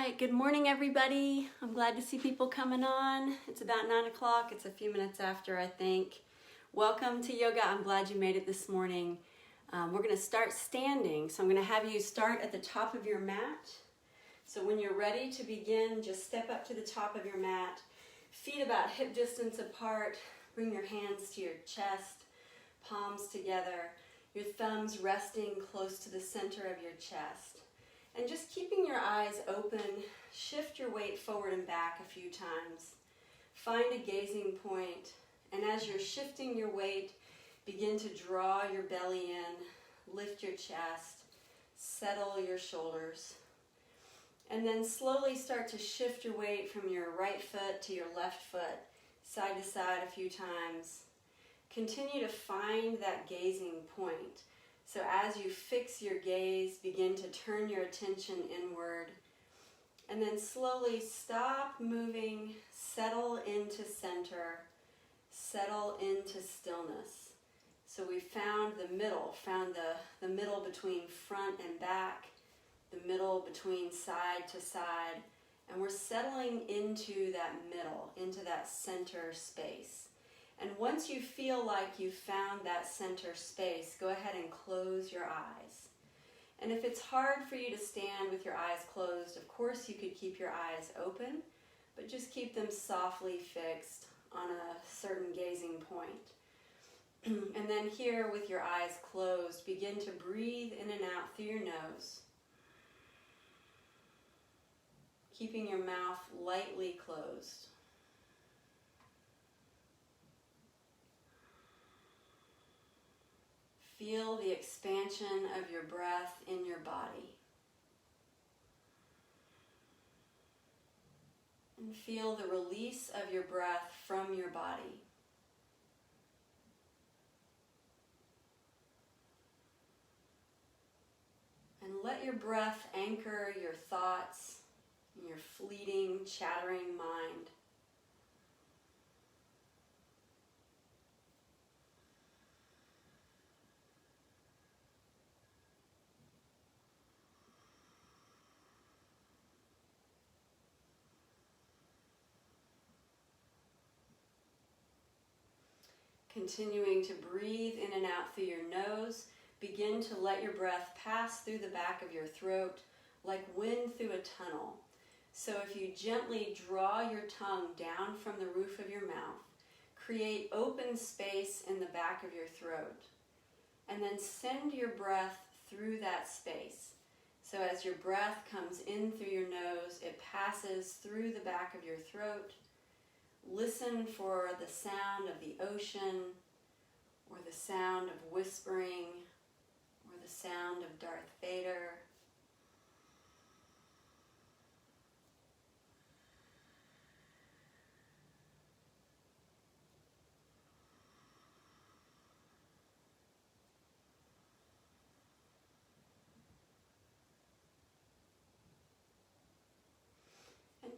right, good morning everybody. I'm glad to see people coming on. It's about 9 o'clock. It's a few minutes after, I think. Welcome to yoga. I'm glad you made it this morning. We're going to start standing. So I'm going to have you start at the top of your mat. So when you're ready to begin, just step up to the top of your mat. Feet about hip distance apart. Bring your hands to your chest, palms together. Your thumbs resting close to the center of your chest. And just keeping your eyes open, shift your weight forward and back a few times. Find a gazing point, and as you're shifting your weight, begin to draw your belly in, lift your chest, settle your shoulders. And then slowly start to shift your weight from your right foot to your left foot, side to side a few times. Continue to find that gazing point. So as you fix your gaze, begin to turn your attention inward. And then slowly stop moving, settle into center, settle into stillness. So we found the middle, the middle between front and back, the middle between side to side, and we're settling into that middle, into that center space. And once you feel like you've found that center space, go ahead and close your eyes. And if it's hard for you to stand with your eyes closed, of course you could keep your eyes open, but just keep them softly fixed on a certain gazing point. And then here with your eyes closed, begin to breathe in and out through your nose, keeping your mouth lightly closed. Feel the expansion of your breath in your body. And feel the release of your breath from your body. And let your breath anchor your thoughts in your fleeting, chattering mind. Continuing to breathe in and out through your nose, begin to let your breath pass through the back of your throat like wind through a tunnel. So if you gently draw your tongue down from the roof of your mouth, create open space in the back of your throat, and then send your breath through that space. So as your breath comes in through your nose, it passes through the back of your throat. Listen for the sound of the ocean, or the sound of whispering, or the sound of Darth Vader.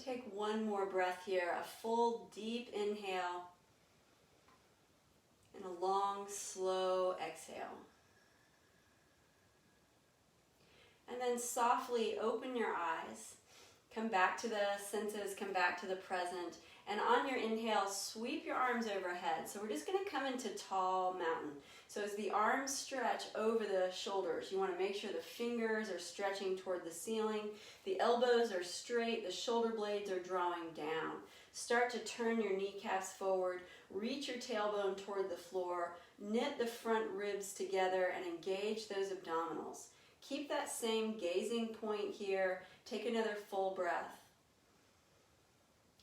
Take one more breath here, a full deep inhale and a long slow exhale. And then softly open your eyes, come back to the senses, come back to the present, and on your inhale sweep your arms overhead. So we're just going to come into tall mountain. So as the arms stretch over the shoulders, you want to make sure the fingers are stretching toward the ceiling, the elbows are straight, the shoulder blades are drawing down. Start to turn your kneecaps forward, reach your tailbone toward the floor, knit the front ribs together and engage those abdominals. Keep that same gazing point here. Take another full breath.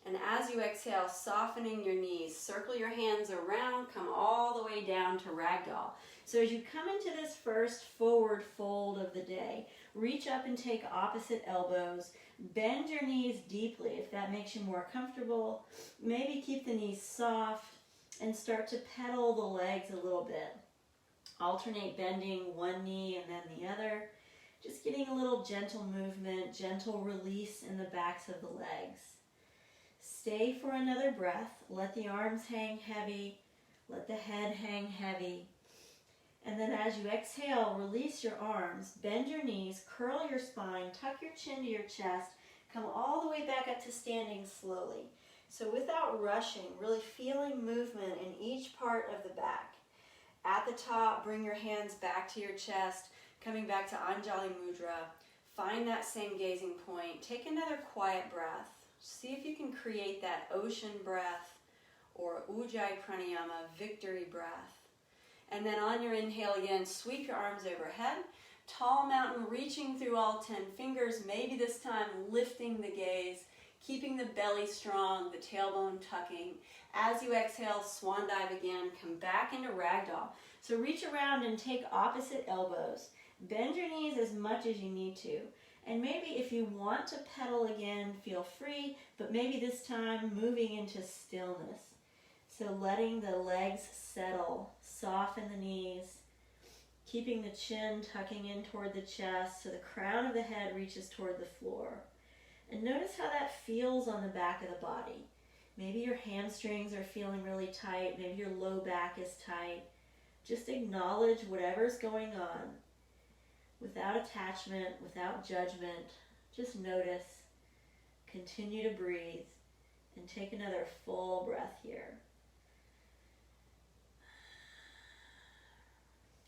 And as you exhale, softening your knees, circle your hands around, come all the way down to ragdoll. So as you come into this first forward fold of the day, reach up and take opposite elbows, bend your knees deeply if that makes you more comfortable. Maybe keep the knees soft and start to pedal the legs a little bit. Alternate bending one knee and then the other. Just getting a little gentle movement, gentle release in the backs of the legs. Stay for another breath. Let the arms hang heavy. Let the head hang heavy. And then as you exhale, release your arms, bend your knees, curl your spine, tuck your chin to your chest, Come all the way back up to standing slowly. So without rushing, really feeling movement in each part of the back. At the top, bring your hands back to your chest, coming back to Anjali Mudra. Find that same gazing point. Take another quiet breath. See if you can create that ocean breath or Ujjayi Pranayama, victory breath. And then on your inhale again, sweep your arms overhead. Tall mountain, reaching through all 10 fingers, maybe this time lifting the gaze, keeping the belly strong, the tailbone tucking. As you exhale, swan dive again, come back into ragdoll. So reach around and take opposite elbows. Bend your knees as much as you need to. And maybe if you want to pedal again, feel free, but maybe this time moving into stillness. So letting the legs settle, soften the knees, keeping the chin tucking in toward the chest so the crown of the head reaches toward the floor. And notice how that feels on the back of the body. Maybe your hamstrings are feeling really tight, maybe your low back is tight. Just acknowledge whatever's going on. Without attachment, without judgment, just notice, continue to breathe, and take another full breath here.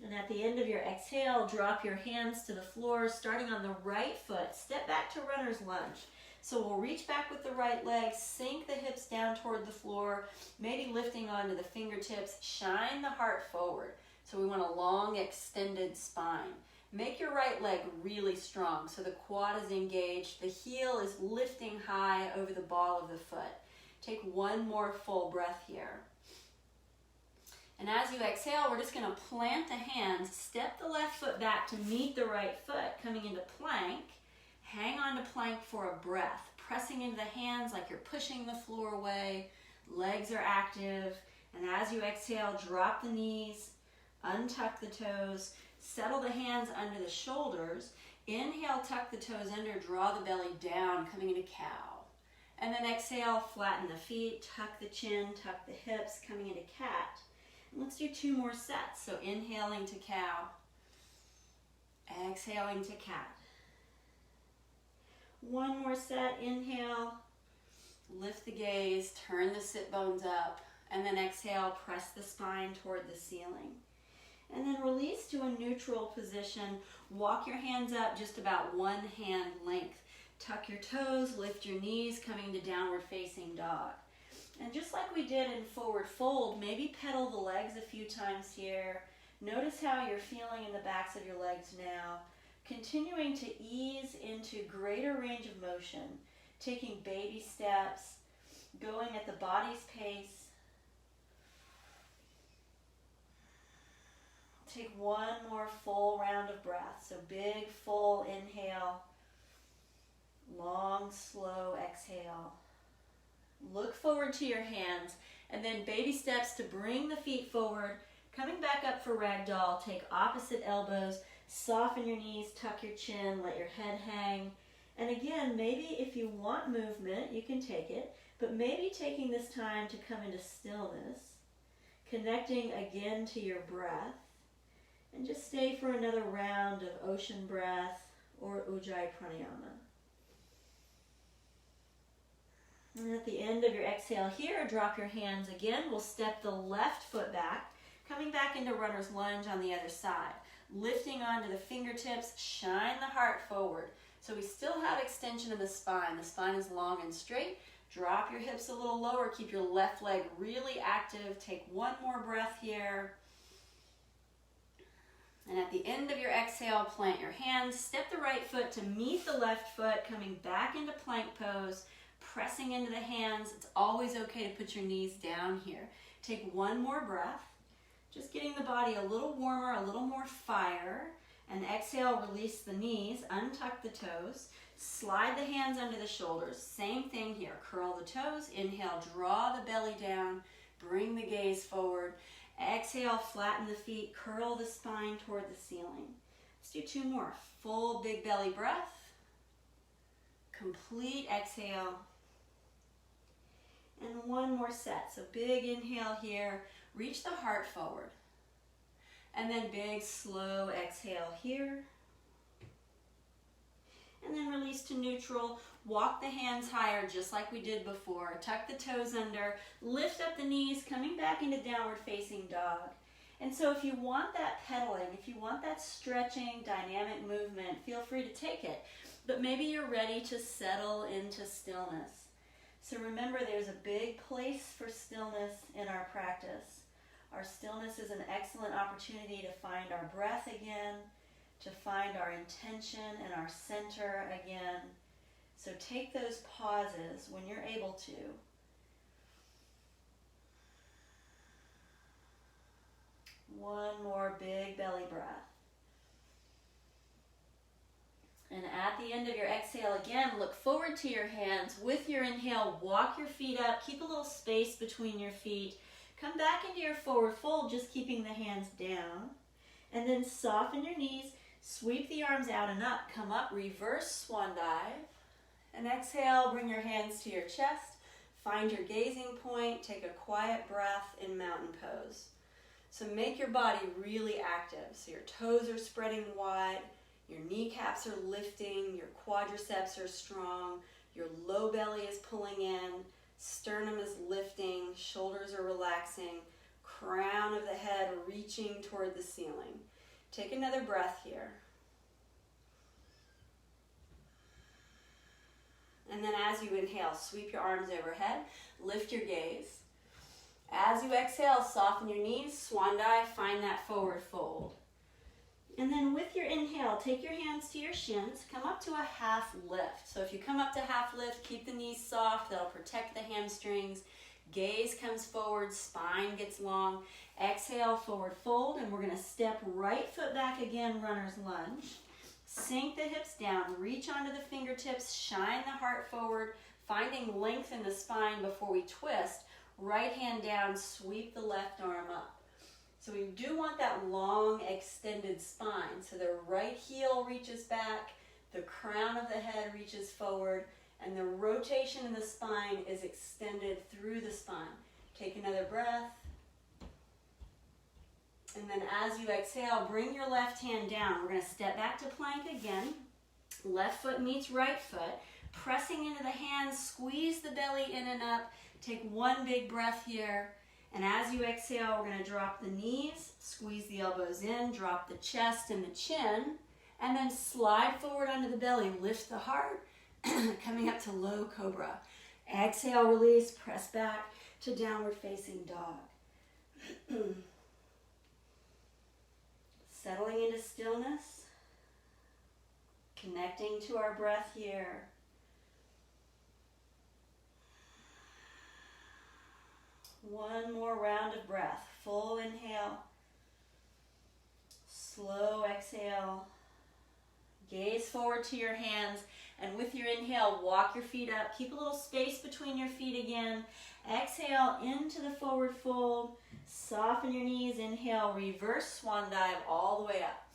And at the end of your exhale, drop your hands to the floor, starting on the right foot. Step back to runner's lunge. So we'll reach back with the right leg, sink the hips down toward the floor, maybe lifting onto the fingertips, shine the heart forward. So we want a long, extended spine. Make your right leg really strong so the quad is engaged, the heel is lifting high over the ball of the foot. Take one more full breath here. And as you exhale, we're just going to plant the hands, step the left foot back to meet the right foot, coming into plank. Hang on to plank for a breath, pressing into the hands like you're pushing the floor away. Legs are active. And as you exhale, drop the knees, untuck the toes, settle the hands under the shoulders. Inhale, tuck the toes under, draw the belly down, coming into cow. And then exhale, flatten the feet, tuck the chin, tuck the hips, coming into cat. And let's do 2 more sets. So inhaling to cow, exhaling to cat. 1 more set, inhale, lift the gaze, turn the sit bones up, and then exhale, press the spine toward the ceiling. And then release to a neutral position. Walk your hands up just about 1 hand length. Tuck your toes, lift your knees, coming to downward facing dog. And just like we did in forward fold, maybe pedal the legs a few times here. Notice how you're feeling in the backs of your legs now. Continuing to ease into greater range of motion, taking baby steps, going at the body's pace. Take 1 more full round of breath. So big, full inhale, long, slow exhale. Look forward to your hands, and then baby steps to bring the feet forward. Coming back up for ragdoll, take opposite elbows, soften your knees, tuck your chin, let your head hang. And again, maybe if you want movement, you can take it, but maybe taking this time to come into stillness, connecting again to your breath, and just stay for another round of ocean breath or Ujjayi Pranayama. And at the end of your exhale here, drop your hands again. We'll step the left foot back, coming back into runner's lunge on the other side. Lifting onto the fingertips, shine the heart forward. So we still have extension of the spine. The spine is long and straight. Drop your hips a little lower. Keep your left leg really active. Take 1 more breath here. And at the end of your exhale, plant your hands. Step the right foot to meet the left foot, coming back into plank pose. Pressing into the hands. It's always okay to put your knees down here. Take 1 more breath. Just getting the body a little warmer, a little more fire. And exhale, release the knees, untuck the toes. Slide the hands under the shoulders. Same thing here. Curl the toes. Inhale, draw the belly down. Bring the gaze forward. Exhale, flatten the feet. Curl the spine toward the ceiling. Let's do 2 more. Full big belly breath. Complete exhale. And 1 more set. So big inhale here. Reach the heart forward. And then big, slow exhale here. and then release to neutral. Walk the hands higher just like we did before. Tuck the toes under, lift up the knees, coming back into downward facing dog. And so if you want that pedaling, if you want that stretching, dynamic movement, feel free to take it. But maybe you're ready to settle into stillness. So remember, there's a big place for stillness in our practice. Our stillness is an excellent opportunity to find our breath again, to find our intention and our center again. So take those pauses when you're able to. One more big belly breath. And at the end of your exhale, again, look forward to your hands. With your inhale, walk your feet up. Keep a little space between your feet. Come back into your forward fold, just keeping the hands down. And then soften your knees. Sweep the arms out and up. Come up, reverse swan dive. And exhale, bring your hands to your chest. Find your gazing point. Take a quiet breath in mountain pose. So make your body really active. So your toes are spreading wide. Your kneecaps are lifting. Your quadriceps are strong. Your low belly is pulling in. Sternum is lifting. Shoulders are relaxing. Crown of the head reaching toward the ceiling. Take another breath here. And then as you inhale, sweep your arms overhead, lift your gaze. As you exhale, soften your knees, swan dive, find that forward fold. And then with your inhale, take your hands to your shins, come up to a half lift. So if you come up to half lift, keep the knees soft, that'll protect the hamstrings. Gaze comes forward, spine gets long. Exhale, forward fold, and we're gonna step right foot back again, runner's lunge. Sink the hips down, reach onto the fingertips, shine the heart forward, finding length in the spine before we twist. Right hand down, sweep the left arm up. So we do want that long extended spine. So the right heel reaches back, the crown of the head reaches forward, and the rotation in the spine is extended through the spine. Take another breath. And then as you exhale, bring your left hand down. We're going to step back to plank again. Left foot meets right foot. Pressing into the hands, squeeze the belly in and up. Take one big breath here. And as you exhale, we're going to drop the knees, squeeze the elbows in, drop the chest and the chin, and then slide forward onto the belly. Lift the heart, coming up to low cobra. Exhale, release, press back to downward facing dog. Settling into stillness, connecting to our breath here. One more round of breath. Full inhale, slow exhale. Gaze forward to your hands, and with your inhale, walk your feet up. Keep a little space between your feet again. Exhale into the forward fold. Soften your knees. Inhale, reverse swan dive all the way up.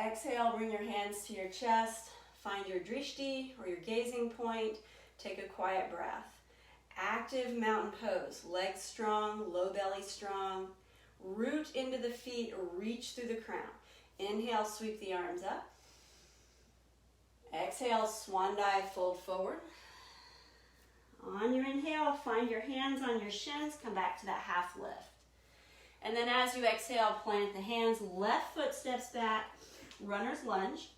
Exhale, bring your hands to your chest. Find your drishti or your gazing point. Take a quiet breath. Active mountain pose. Legs strong, low belly strong. Root into the feet, reach through the crown. Inhale, sweep the arms up. Exhale, swan dive, fold forward. On your inhale, find your hands on your shins, come back to that half lift. And then as you exhale, plant the hands, left foot steps back, runner's lunge.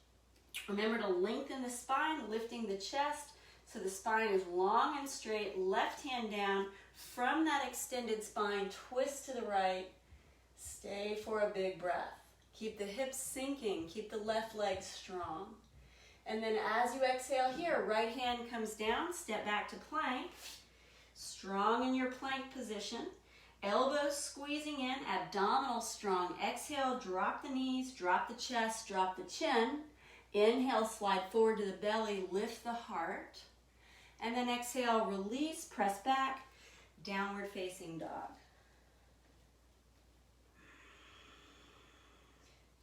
Remember to lengthen the spine, lifting the chest so the spine is long and straight. Left hand down, from that extended spine, twist to the right. Stay for a big breath. Keep the hips sinking, keep the left leg strong. And then as you exhale here, right hand comes down, step back to plank. Strong in your plank position. Elbows squeezing in, abdominal strong. Exhale, drop the knees, drop the chest, drop the chin. Inhale, slide forward to the belly, lift the heart. And then exhale, release, press back, downward facing dog.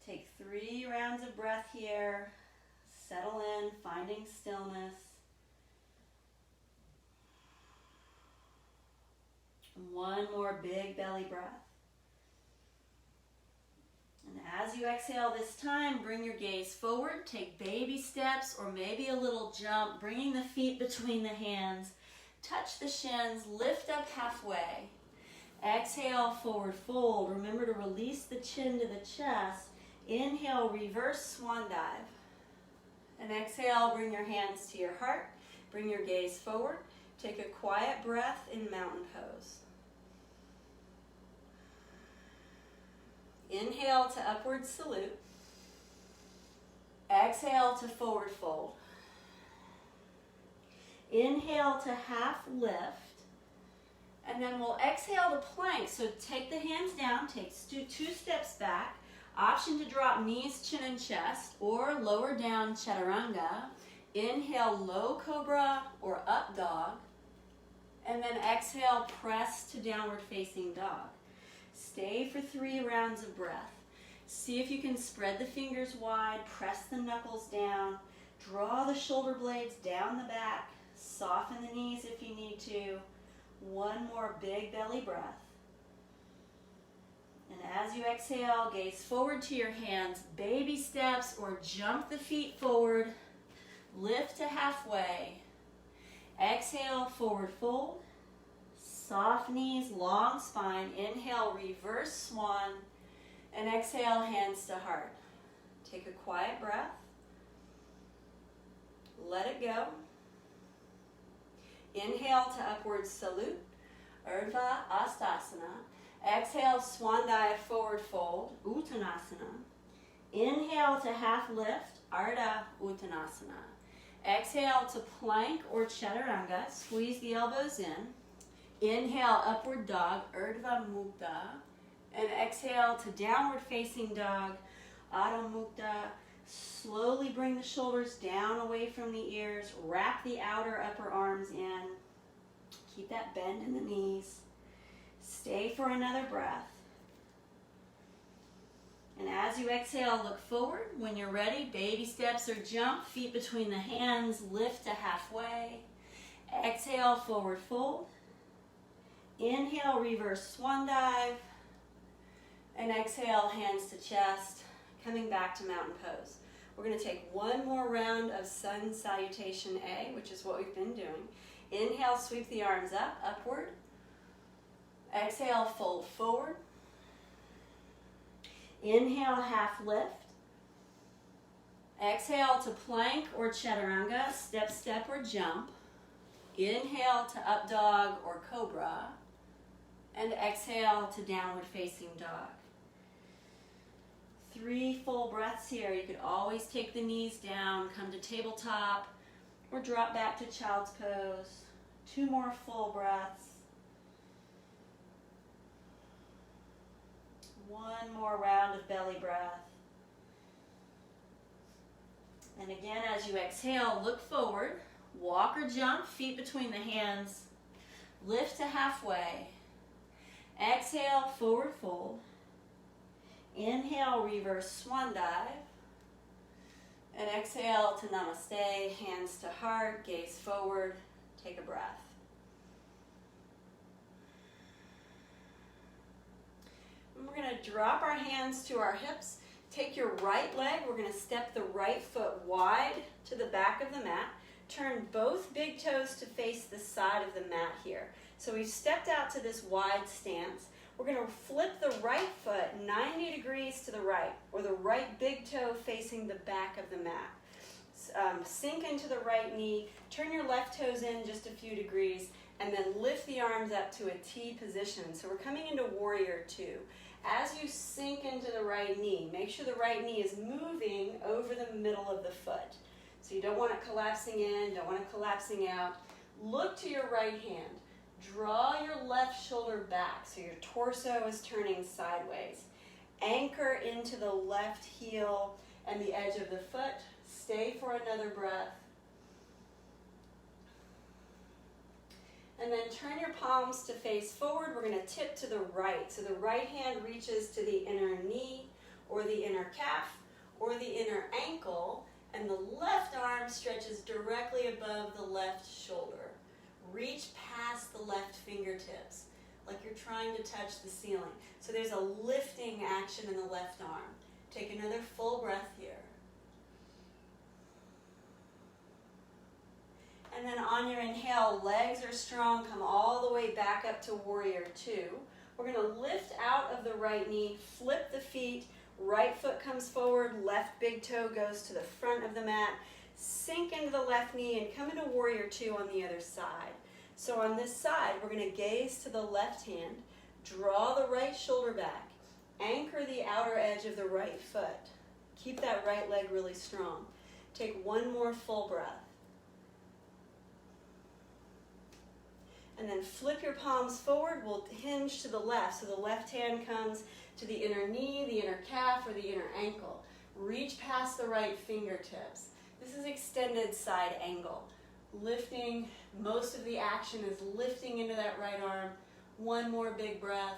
Take 3 rounds of breath here. Settle in, finding stillness. One more big belly breath. And as you exhale this time, bring your gaze forward. Take baby steps or maybe a little jump, bringing the feet between the hands. Touch the shins, lift up halfway. Exhale, forward fold. Remember to release the chin to the chest. Inhale, reverse swan dive. And exhale, bring your hands to your heart. Bring your gaze forward. Take a quiet breath in mountain pose. Inhale to upward salute. Exhale to forward fold. Inhale to half lift. And then we'll exhale to plank. So take the hands down, take 2 steps back. Option to drop knees, chin, and chest, or lower down chaturanga. Inhale, low cobra or up dog. And then exhale, press to downward facing dog. Stay for 3 rounds of breath. See if you can spread the fingers wide, press the knuckles down, draw the shoulder blades down the back, soften the knees if you need to. 1 more big belly breath. And as you exhale, gaze forward to your hands, baby steps or jump the feet forward, lift to halfway. Exhale, forward fold. Soft knees, long spine. Inhale, reverse swan. And exhale, hands to heart. Take a quiet breath. Let it go. Inhale to upward salute, Urdhva Hastasana. Exhale, swan dive, forward fold, Uttanasana. Inhale to half lift, Ardha Uttanasana. Exhale to plank or chaturanga, squeeze the elbows in. Inhale, upward dog, Urdhva Mukta. And exhale to downward facing dog, Adho Mukta. Slowly bring the shoulders down away from the ears. Wrap the outer upper arms in. Keep that bend in the knees. Stay for another breath. And as you exhale, look forward. When you're ready, baby steps or jump. Feet between the hands. Lift to halfway. Exhale, forward fold. Inhale, reverse swan dive. And exhale, hands to chest. Coming back to mountain pose. We're going to take 1 more round of sun salutation A, which is what we've been doing. Inhale, sweep the arms up, upward. Exhale, fold forward. Inhale, half lift. Exhale to plank or chaturanga, step, step, or jump. Inhale to up dog or cobra. And exhale to downward facing dog. 3 full breaths here. You could always take the knees down, come to tabletop, or drop back to child's pose. 2 more full breaths. 1 more round of belly breath. And again, as you exhale, look forward. Walk or jump, feet between the hands. Lift to halfway. Exhale, forward fold. Inhale, reverse swan dive. And exhale to namaste, hands to heart, gaze forward, take a breath. And we're going to drop our hands to our hips. Take your right leg, we're going to step the right foot wide to the back of the mat. Turn both big toes to face the side of the mat here. So we've stepped out to this wide stance. We're going to flip the right foot 90 degrees to the right, or the right big toe facing the back of the mat. Sink into the right knee, turn your left toes in just a few degrees, and then lift the arms up to a T position. So we're coming into warrior 2. As you sink into the right knee, make sure the right knee is moving over the middle of the foot. So you don't want it collapsing in, don't want it collapsing out. Look to your right hand. Draw your left shoulder back so your torso is turning sideways. Anchor into the left heel and the edge of the foot. Stay for another breath. And then turn your palms to face forward. We're going to tip to the right. So the right hand reaches to the inner knee or the inner calf or the inner ankle, and the left arm stretches directly above the left shoulder. Reach past the left fingertips like you're trying to touch the ceiling. So there's a lifting action in the left arm. Take another full breath here. And then on your inhale, legs are strong, come all the way back up to warrior two. We're going to lift out of the right knee, flip the feet, right foot comes forward, left big toe goes to the front of the mat, sink into the left knee and come into warrior two on the other side. So on this side, we're going to gaze to the left hand, draw the right shoulder back, anchor the outer edge of the right foot. Keep that right leg really strong. Take one more full breath. And then flip your palms forward. We'll hinge to the left. So the left hand comes to the inner knee, the inner calf, or the inner ankle. Reach past the right fingertips. This is extended side angle. Lifting, most of the action is lifting into that right arm. One more big breath.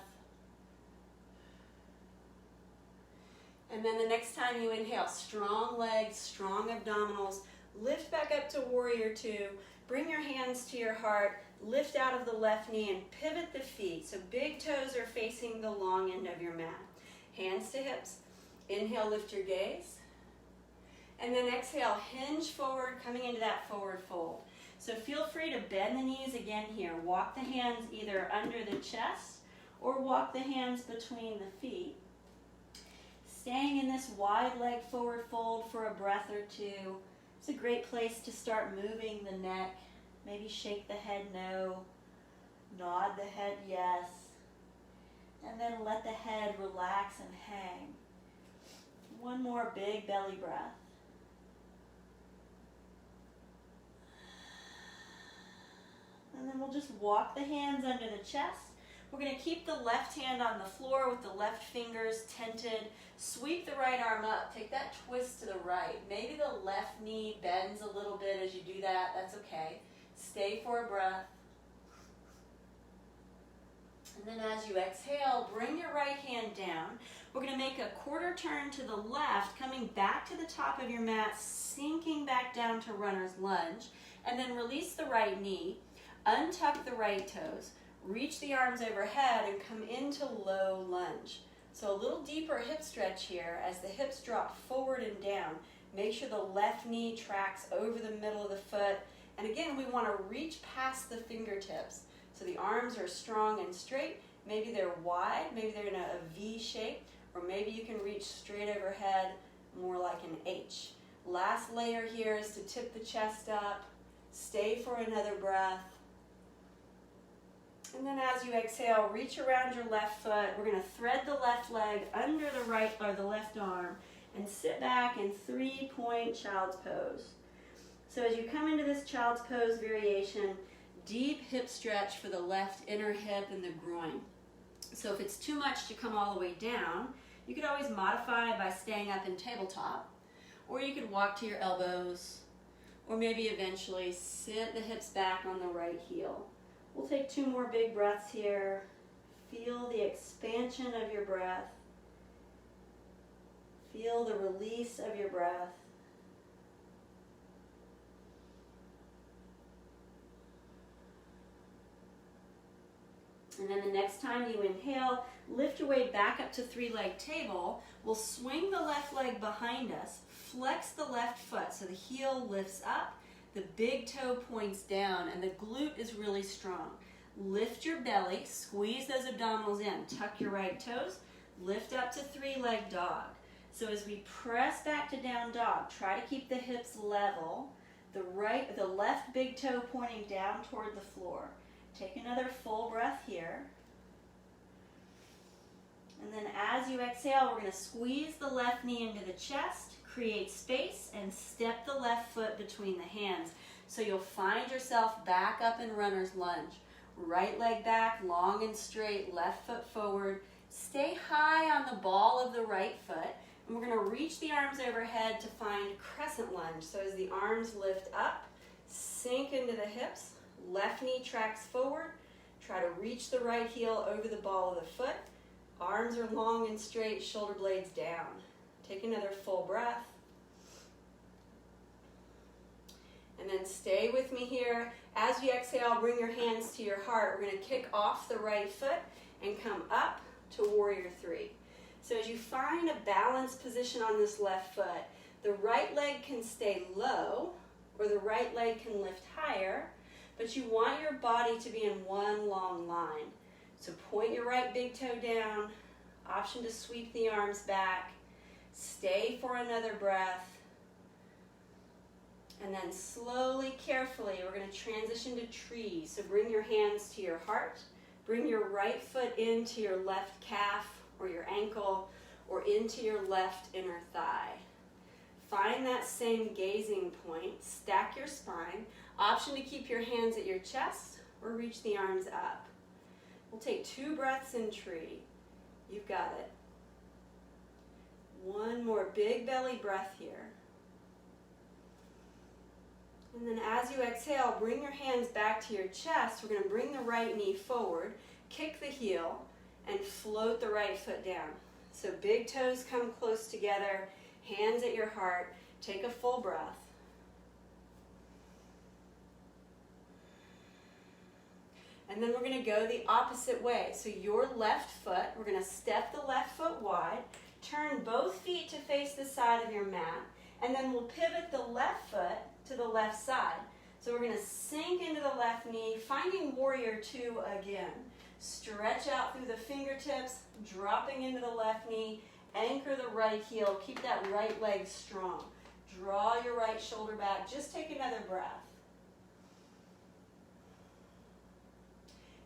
And then the next time you inhale, strong legs, strong abdominals. Lift back up to warrior two. Bring your hands to your heart. Lift out of the left knee and pivot the feet. So big toes are facing the long end of your mat. Hands to hips. Inhale, lift your gaze. And then exhale, hinge forward, coming into that forward fold. So feel free to bend the knees again here. Walk the hands either under the chest or walk the hands between the feet. Staying in this wide leg forward fold for a breath or two. It's a great place to start moving the neck. Maybe shake the head no, nod the head yes, and then let the head relax and hang. One more big belly breath. And then we'll just walk the hands under the chest. We're going to keep the left hand on the floor with the left fingers tented. Sweep the right arm up. Take that twist to the right. Maybe the left knee bends a little bit as you do that. That's okay. Stay for a breath. And then as you exhale, bring your right hand down. We're going to make a quarter turn to the left, coming back to the top of your mat, sinking back down to runner's lunge. And then release the right knee, untuck the right toes, reach the arms overhead, and come into low lunge. So a little deeper hip stretch here as the hips drop forward and down. Make sure the left knee tracks over the middle of the foot. And again, we want to reach past the fingertips. So the arms are strong and straight. Maybe they're wide, maybe they're in a V shape, or maybe you can reach straight overhead, more like an H. Last layer here is to tip the chest up. Stay for another breath. And then as you exhale, reach around your left foot. We're going to thread the left leg under the right or the left arm and sit back in 3-point child's pose. So as you come into this child's pose variation, deep hip stretch for the left inner hip and the groin. So if it's too much to come all the way down, you could always modify by staying up in tabletop, or you could walk to your elbows, or maybe eventually sit the hips back on the right heel. We'll take 2 more big breaths here. Feel the expansion of your breath. Feel the release of your breath. And then the next time you inhale, lift your way back up to 3-leg table. We'll swing the left leg behind us, flex the left foot so the heel lifts up, the big toe points down, and the glute is really strong. Lift your belly, squeeze those abdominals in, tuck your right toes, lift up to 3-leg dog. So as we press back to down dog, try to keep the hips level, the left big toe pointing down toward the floor. Take another full breath here. And then as you exhale, we're going to squeeze the left knee into the chest, create space, and step the left foot between the hands. So you'll find yourself back up in runner's lunge. Right leg back, long and straight, left foot forward. Stay high on the ball of the right foot. And we're going to reach the arms overhead to find crescent lunge. So as the arms lift up, sink into the hips. Left knee tracks forward. Try to reach the right heel over the ball of the foot. Arms are long and straight, shoulder blades down. Take another full breath. And then stay with me here. As you exhale, bring your hands to your heart. We're going to kick off the right foot and come up to warrior 3. So as you find a balanced position on this left foot, the right leg can stay low or the right leg can lift higher, but you want your body to be in one long line. So point your right big toe down, option to sweep the arms back, stay for another breath, and then slowly, carefully, we're going to transition to tree. So bring your hands to your heart, bring your right foot into your left calf or your ankle or into your left inner thigh. Find that same gazing point, stack your spine, option to keep your hands at your chest or reach the arms up. We'll take 2 breaths in tree. You've got it. One more big belly breath here. And then as you exhale, bring your hands back to your chest. We're going to bring the right knee forward, kick the heel, and float the right foot down. So big toes come close together, hands at your heart. Take a full breath. And then we're going to go the opposite way. So your left foot, we're going to step the left foot wide, turn both feet to face the side of your mat, and then we'll pivot the left foot to the left side. So we're going to sink into the left knee, finding warrior 2 again. Stretch out through the fingertips, dropping into the left knee, anchor the right heel, keep that right leg strong. Draw your right shoulder back, just take another breath.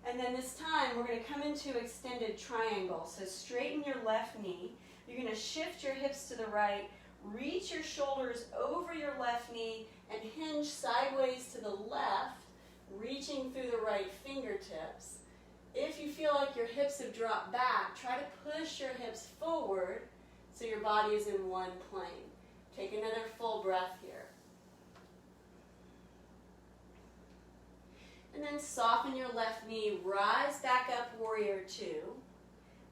And then this time we're going to come into extended triangle. So straighten your left knee. You're going to shift your hips to the right, reach your shoulders over your left knee, and hinge sideways to the left, reaching through the right fingertips. If you feel like your hips have dropped back, try to push your hips forward so your body is in one plane. Take another full breath here. And then soften your left knee, rise back up, warrior 2.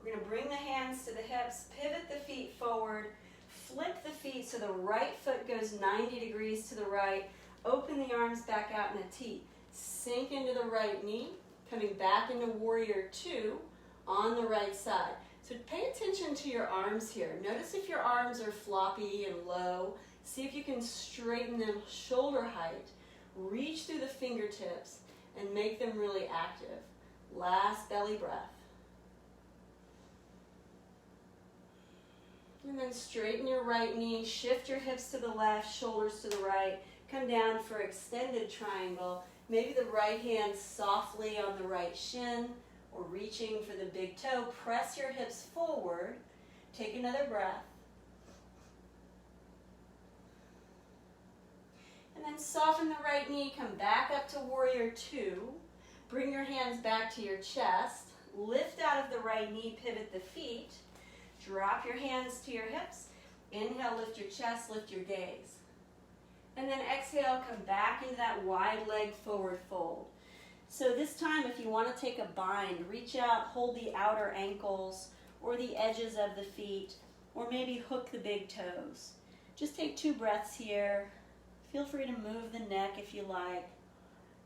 We're going to bring the hands to the hips, pivot the feet forward, flip the feet so the right foot goes 90 degrees to the right, open the arms back out in a T. Sink into the right knee, coming back into warrior 2 on the right side. So pay attention to your arms here. Notice if your arms are floppy and low. See if you can straighten them shoulder height. Reach through the fingertips and make them really active. Last belly breath. And then straighten your right knee, shift your hips to the left, shoulders to the right. Come down for extended triangle. Maybe the right hand softly on the right shin or reaching for the big toe. Press your hips forward. Take another breath. And then soften the right knee, come back up to warrior 2. Bring your hands back to your chest. Lift out of the right knee, pivot the feet. Drop your hands to your hips. Inhale, lift your chest, lift your gaze. And then exhale, come back into that wide leg forward fold. So this time, if you want to take a bind, reach out, hold the outer ankles or the edges of the feet, or maybe hook the big toes. Just take 2 breaths here. Feel free to move the neck if you like.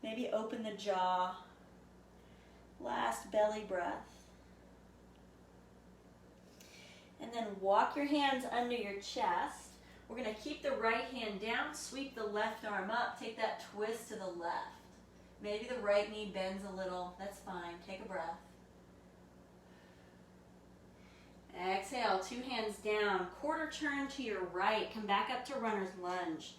Maybe open the jaw. Last belly breath. And then walk your hands under your chest. We're going to keep the right hand down, sweep the left arm up, take that twist to the left. Maybe the right knee bends a little, that's fine. Take a breath. Exhale, 2 hands down, quarter turn to your right, come back up to runner's lunge.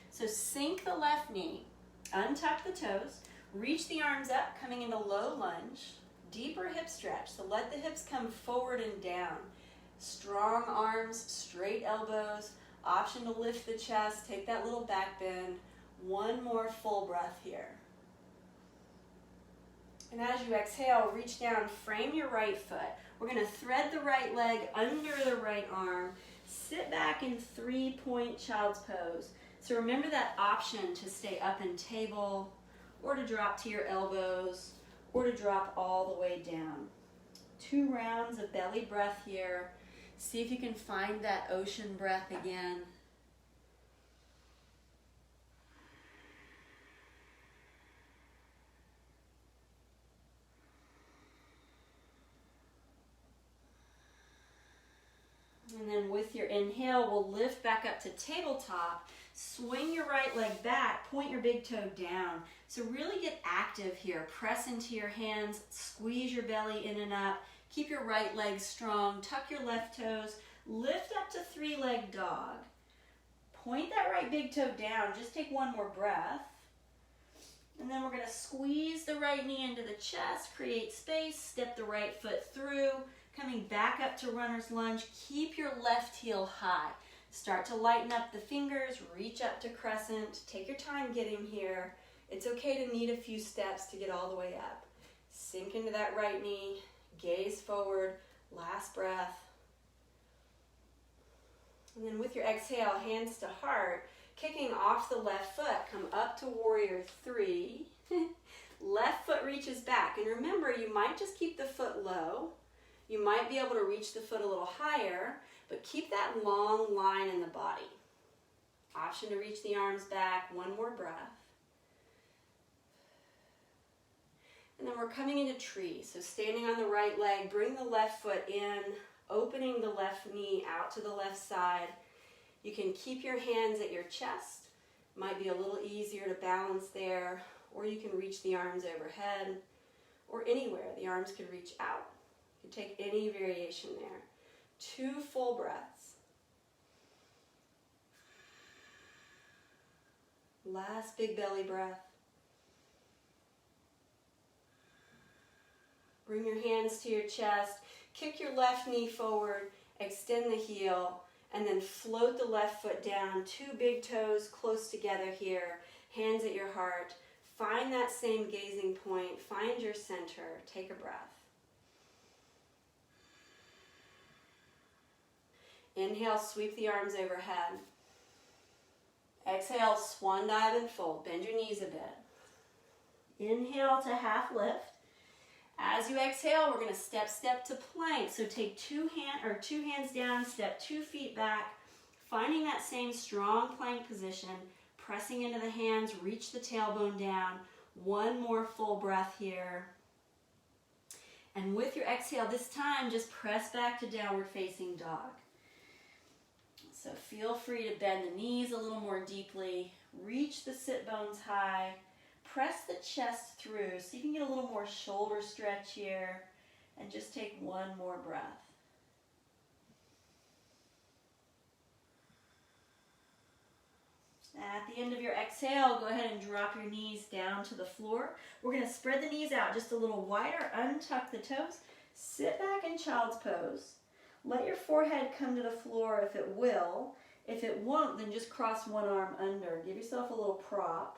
So sink the left knee, untuck the toes, reach the arms up, coming into low lunge, deeper hip stretch. So let the hips come forward and down. Strong arms, straight elbows, option to lift the chest, take that little back bend. One more full breath here. And as you exhale, reach down, frame your right foot. We're going to thread the right leg under the right arm, sit back in 3-point child's pose. So remember that option to stay up in table, or to drop to your elbows, or to drop all the way down. 2 rounds of belly breath here. See if you can find that ocean breath again. And then with your inhale, we'll lift back up to tabletop. Swing your right leg back, point your big toe down. So really get active here. Press into your hands, squeeze your belly in and up. Keep your right leg strong, tuck your left toes, lift up to three-leg dog. Point that right big toe down, just take one more breath. And then we're gonna squeeze the right knee into the chest, create space, step the right foot through, coming back up to runner's lunge. Keep your left heel high. Start to lighten up the fingers, reach up to crescent. Take your time getting here. It's okay to need a few steps to get all the way up. Sink into that right knee, gaze forward, last breath. And then with your exhale, hands to heart, kicking off the left foot, come up to warrior three. Left foot reaches back. And remember, you might just keep the foot low. You might be able to reach the foot a little higher, but keep that long line in the body. Option to reach the arms back, one more breath. And then we're coming into tree. So standing on the right leg, bring the left foot in, opening the left knee out to the left side. You can keep your hands at your chest. Might be a little easier to balance there, or you can reach the arms overhead, or anywhere the arms could reach out. You can take any variation there. 2 full breaths. Last big belly breath. Bring your hands to your chest. Kick your left knee forward. Extend the heel. And then float the left foot down. 2 big toes close together here. Hands at your heart. Find that same gazing point. Find your center. Take a breath. Inhale, sweep the arms overhead. Exhale, swan dive and fold. Bend your knees a bit. Inhale to half lift. As you exhale, we're going to step to plank. So take two hands down, step 2 feet back, finding that same strong plank position, pressing into the hands, reach the tailbone down. 1 more full breath here. And with your exhale, this time, just press back to downward facing dog. So feel free to bend the knees a little more deeply, reach the sit bones high, press the chest through so you can get a little more shoulder stretch here, and just take 1 more breath. At the end of your exhale, go ahead and drop your knees down to the floor. We're going to spread the knees out just a little wider, untuck the toes, sit back in child's pose. Let your forehead come to the floor if it will. If it won't, then just cross one arm under. Give yourself a little prop.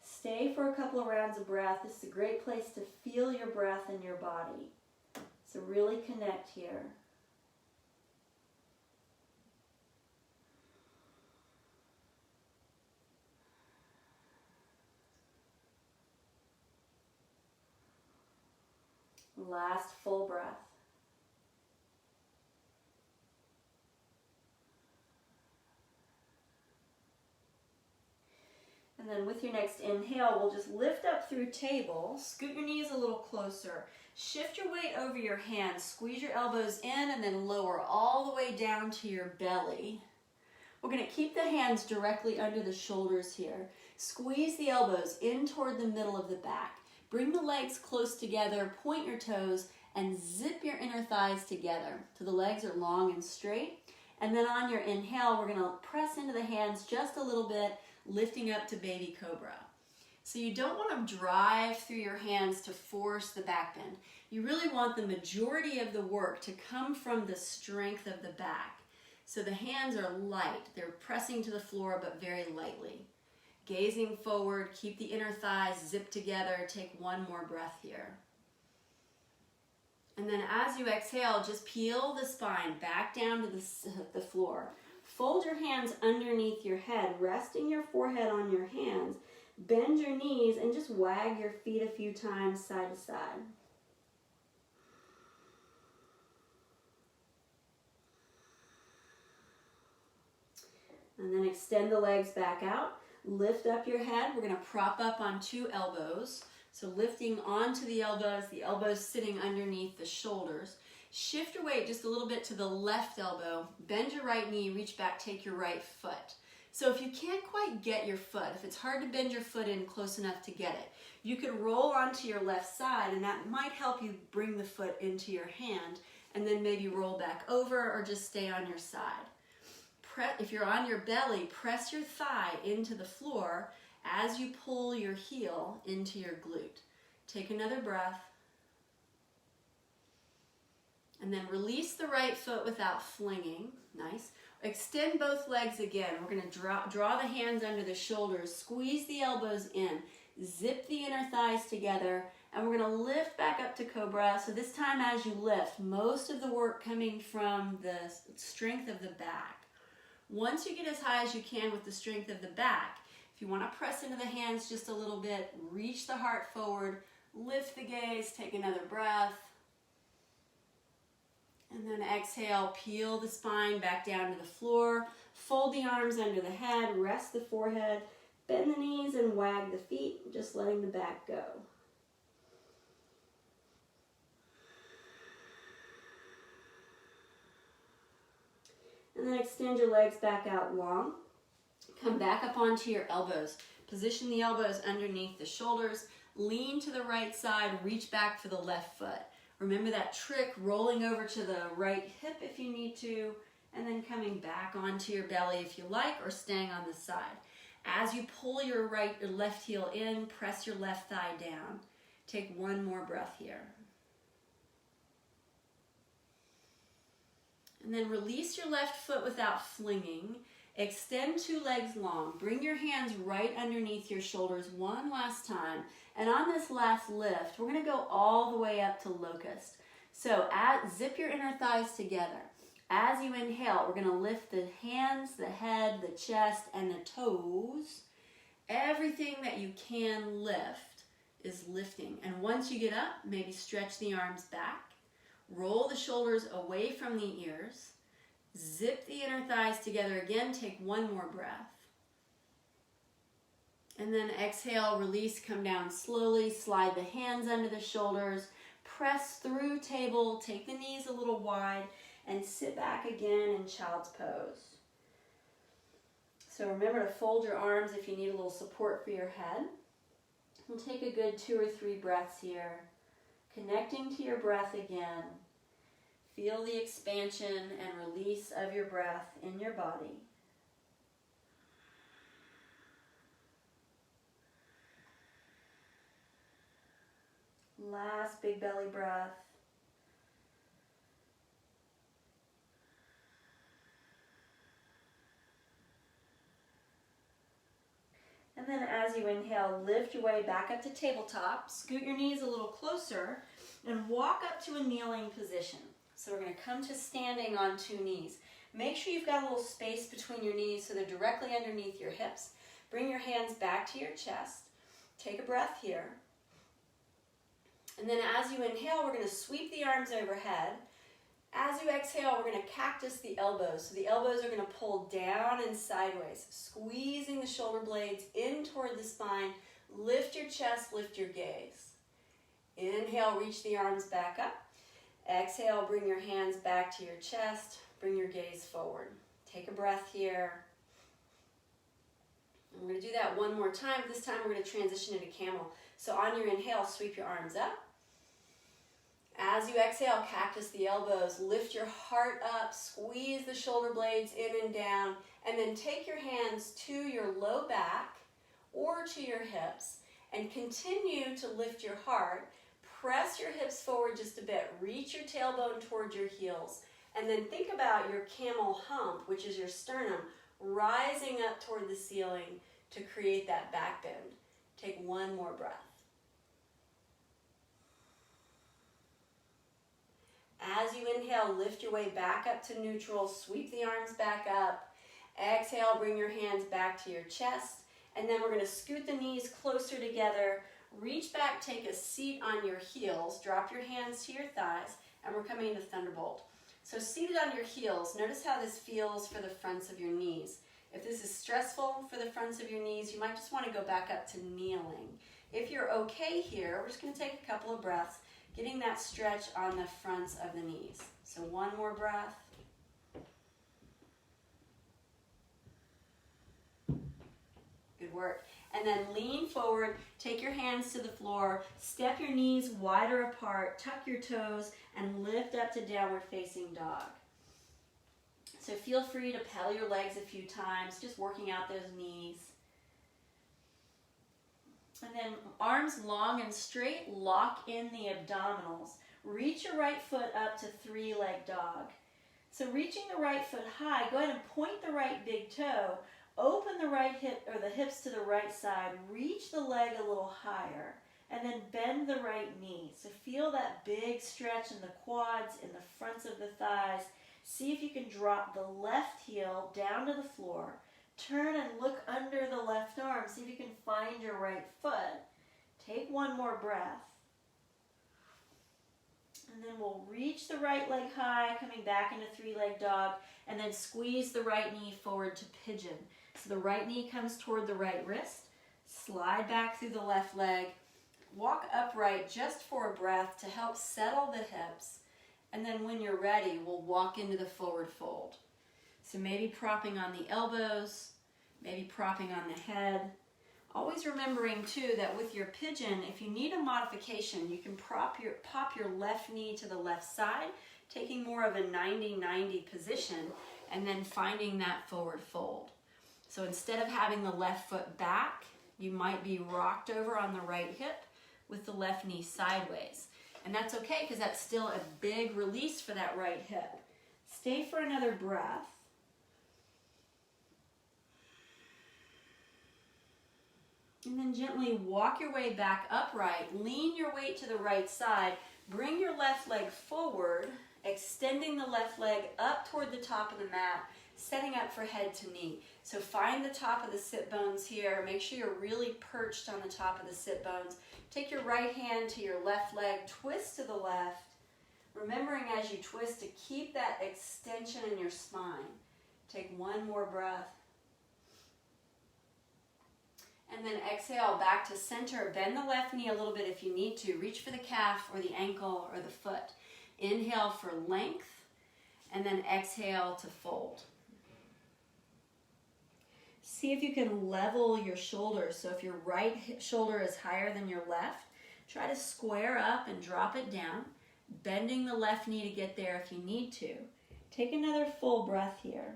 Stay for a couple of rounds of breath. This is a great place to feel your breath in your body. So really connect here. Last full breath. And then with your next inhale, we'll just lift up through table, scoot your knees a little closer, shift your weight over your hands, squeeze your elbows in and then lower all the way down to your belly. We're going to keep the hands directly under the shoulders here. Squeeze the elbows in toward the middle of the back. Bring the legs close together, point your toes, and zip your inner thighs together so the legs are long and straight. And then on your inhale, we're going to press into the hands just a little bit, lifting up to baby cobra. So you don't want to drive through your hands to force the back bend. You really want the majority of the work to come from the strength of the back. So the hands are light. They're pressing to the floor, but very lightly. Gazing forward, keep the inner thighs zipped together. Take 1 more breath here. And then as you exhale, just peel the spine back down to the floor. Fold your hands underneath your head, resting your forehead on your hands. Bend your knees and just wag your feet a few times side to side. And then extend the legs back out. Lift up your head. We're going to prop up on 2 elbows. So lifting onto the elbows sitting underneath the shoulders. Shift your weight just a little bit to the left elbow, bend your right knee, reach back, take your right foot. So if you can't quite get your foot, if it's hard to bend your foot in close enough to get it, you could roll onto your left side, and that might help you bring the foot into your hand, and then maybe roll back over or just stay on your side. If you're on your belly, press your thigh into the floor as you pull your heel into your glute. Take another breath. And then release the right foot without flinging. Nice. Extend both legs again. We're going to draw the hands under the shoulders, squeeze the elbows in, zip the inner thighs together, and we're going to lift back up to Cobra. So this time as you lift, most of the work coming from the strength of the back. Once you get as high as you can with the strength of the back, if you want to press into the hands just a little bit, reach the heart forward, lift the gaze, take another breath. And then exhale, peel the spine back down to the floor, fold the arms under the head, rest the forehead, bend the knees and wag the feet, just letting the back go. And then extend your legs back out long. Come back up onto your elbows. Position the elbows underneath the shoulders. Lean to the right side, reach back for the left foot. Remember that trick, rolling over to the right hip if you need to, and then coming back onto your belly if you like, or staying on the side. As you pull your left heel in, press your left thigh down. Take one more breath here. And then release your left foot without flinging. Extend 2 legs long. Bring your hands right underneath your shoulders one last time. And on this last lift, we're going to go all the way up to locust. So zip your inner thighs together. As you inhale, we're going to lift the hands, the head, the chest, and the toes. Everything that you can lift is lifting. And once you get up, maybe stretch the arms back. Roll the shoulders away from the ears. Zip the inner thighs together again. Take one more breath. And then exhale, release, come down slowly. Slide the hands under the shoulders. Press through table. Take the knees a little wide. And sit back again in child's pose. So remember to fold your arms if you need a little support for your head. We'll take a good 2 or 3 breaths here. Connecting to your breath again. Feel the expansion and release of your breath in your body. Last big belly breath. And then as you inhale, lift your way back up to tabletop. Scoot your knees a little closer and walk up to a kneeling position. So we're going to come to standing on 2 knees. Make sure you've got a little space between your knees so they're directly underneath your hips. Bring your hands back to your chest. Take a breath here. And then as you inhale, we're going to sweep the arms overhead. As you exhale, we're going to cactus the elbows. So the elbows are going to pull down and sideways, squeezing the shoulder blades in toward the spine. Lift your chest, lift your gaze. Inhale, reach the arms back up. Exhale, bring your hands back to your chest. Bring your gaze forward. Take a breath here. And we're going to do that one more time. This time we're going to transition into camel. So on your inhale, sweep your arms up. As you exhale, cactus the elbows, lift your heart up, squeeze the shoulder blades in and down, and then take your hands to your low back or to your hips and continue to lift your heart. Press your hips forward just a bit, reach your tailbone towards your heels, and then think about your camel hump, which is your sternum, rising up toward the ceiling to create that back bend. Take one more breath. As you inhale, lift your way back up to neutral, sweep the arms back up. Exhale, bring your hands back to your chest, and then we're going to scoot the knees closer together. Reach back, take a seat on your heels, drop your hands to your thighs, and we're coming into Thunderbolt. So seated on your heels, notice how this feels for the fronts of your knees. If this is stressful for the fronts of your knees, you might just want to go back up to kneeling. If you're okay here, we're just going to take a couple of breaths. getting that stretch on the fronts of the knees. So one more breath. Good work. And then lean forward, take your hands to the floor, step your knees wider apart, tuck your toes, and lift up to downward facing dog. So feel free to pedal your legs a few times, just working out those knees. And then arms long and straight, lock in the abdominals. Reach your right foot up to three-leg dog. So reaching the right foot high, go ahead and point the right big toe. Open the right hip or the hips to the right side. Reach the leg a little higher. And then bend the right knee. So feel that big stretch in the quads, in the fronts of the thighs. See if you can drop the left heel down to the floor. Turn and look under the left arm. See if you can find your right foot. Take one more breath. And then we'll reach the right leg high, coming back into three-leg dog, and then squeeze the right knee forward to pigeon. So the right knee comes toward the right wrist. Slide back through the left leg. Walk upright just for a breath to help settle the hips. And then when you're ready, we'll walk into the forward fold. So maybe propping on the elbows, maybe propping on the head. Always remembering too that with your pigeon, if you need a modification, you can pop your left knee to the left side, taking more of a 90-90 position, and then finding that forward fold. So instead of having the left foot back, you might be rocked over on the right hip with the left knee sideways. And that's okay because that's still a big release for that right hip. Stay for another breath. And then gently walk your way back upright. Lean your weight to the right side. Bring your left leg forward, extending the left leg up toward the top of the mat, setting up for head to knee. So find the top of the sit bones here. Make sure you're really perched on the top of the sit bones. Take your right hand to your left leg, twist to the left. Remembering as you twist to keep that extension in your spine. Take one more breath. And then exhale back to center. Bend the left knee a little bit if you need to. Reach for the calf or the ankle or the foot. Inhale for length, and then exhale to fold. See if you can level your shoulders. So if your right shoulder is higher than your left, try to square up and drop it down, bending the left knee to get there if you need to. Take another full breath here.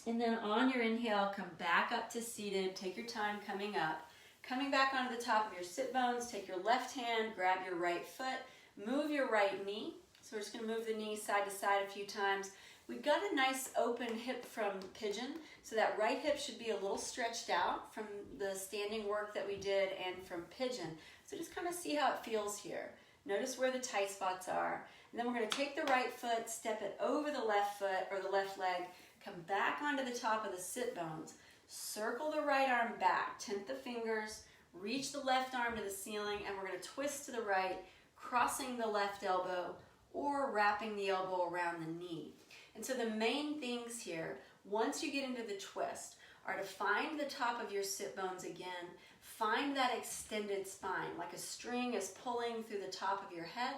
And then on your inhale, come back up to seated. Take your time coming up. Coming back onto the top of your sit bones, take your left hand, grab your right foot, move your right knee. So we're just going to move the knee side to side a few times. We've got a nice open hip from pigeon, so that right hip should be a little stretched out from the standing work that we did and from pigeon. So just kind of see how it feels here. Notice where the tight spots are. And then we're going to take the right foot, step it over the left foot or the left leg, come back onto the top of the sit bones. Circle the right arm back, tent the fingers, reach the left arm to the ceiling, and we're going to twist to the right, crossing the left elbow or wrapping the elbow around the knee. And so the main things here, once you get into the twist, are to find the top of your sit bones again, find that extended spine, like a string is pulling through the top of your head.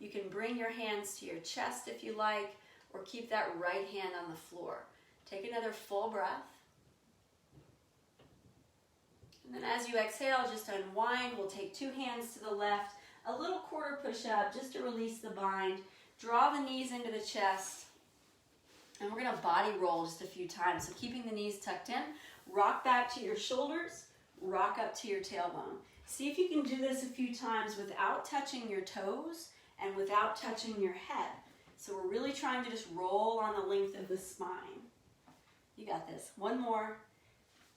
You can bring your hands to your chest if you like, or keep that right hand on the floor. Take another full breath. And then as you exhale, just unwind. We'll take two hands to the left, a little quarter push-up just to release the bind. Draw the knees into the chest. And we're going to body roll just a few times. So keeping the knees tucked in, rock back to your shoulders, rock up to your tailbone. See if you can do this a few times without touching your toes and without touching your head. So we're really trying to just roll on the length of the spine. You got this. One more.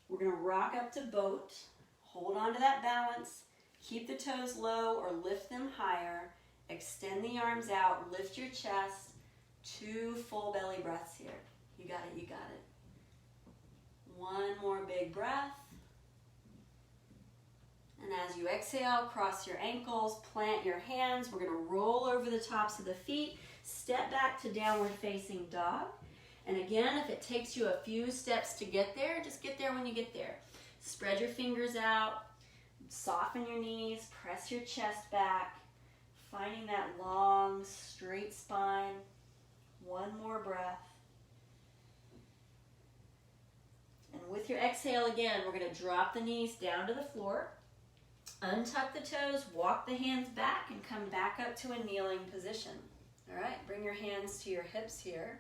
We're going to rock up to boat. Hold on to that balance. Keep the toes low or lift them higher. Extend the arms out. Lift your chest. 2 full belly breaths here. You got it. You got it. One more big breath. And as you exhale, cross your ankles, plant your hands. We're going to roll over the tops of the feet. Step back to downward facing dog. And again, if it takes you a few steps to get there, just get there when you get there. Spread your fingers out, soften your knees, press your chest back, finding that long, straight spine. One more breath. And with your exhale again, we're going to drop the knees down to the floor, untuck the toes, walk the hands back, and come back up to a kneeling position. All right, bring your hands to your hips here.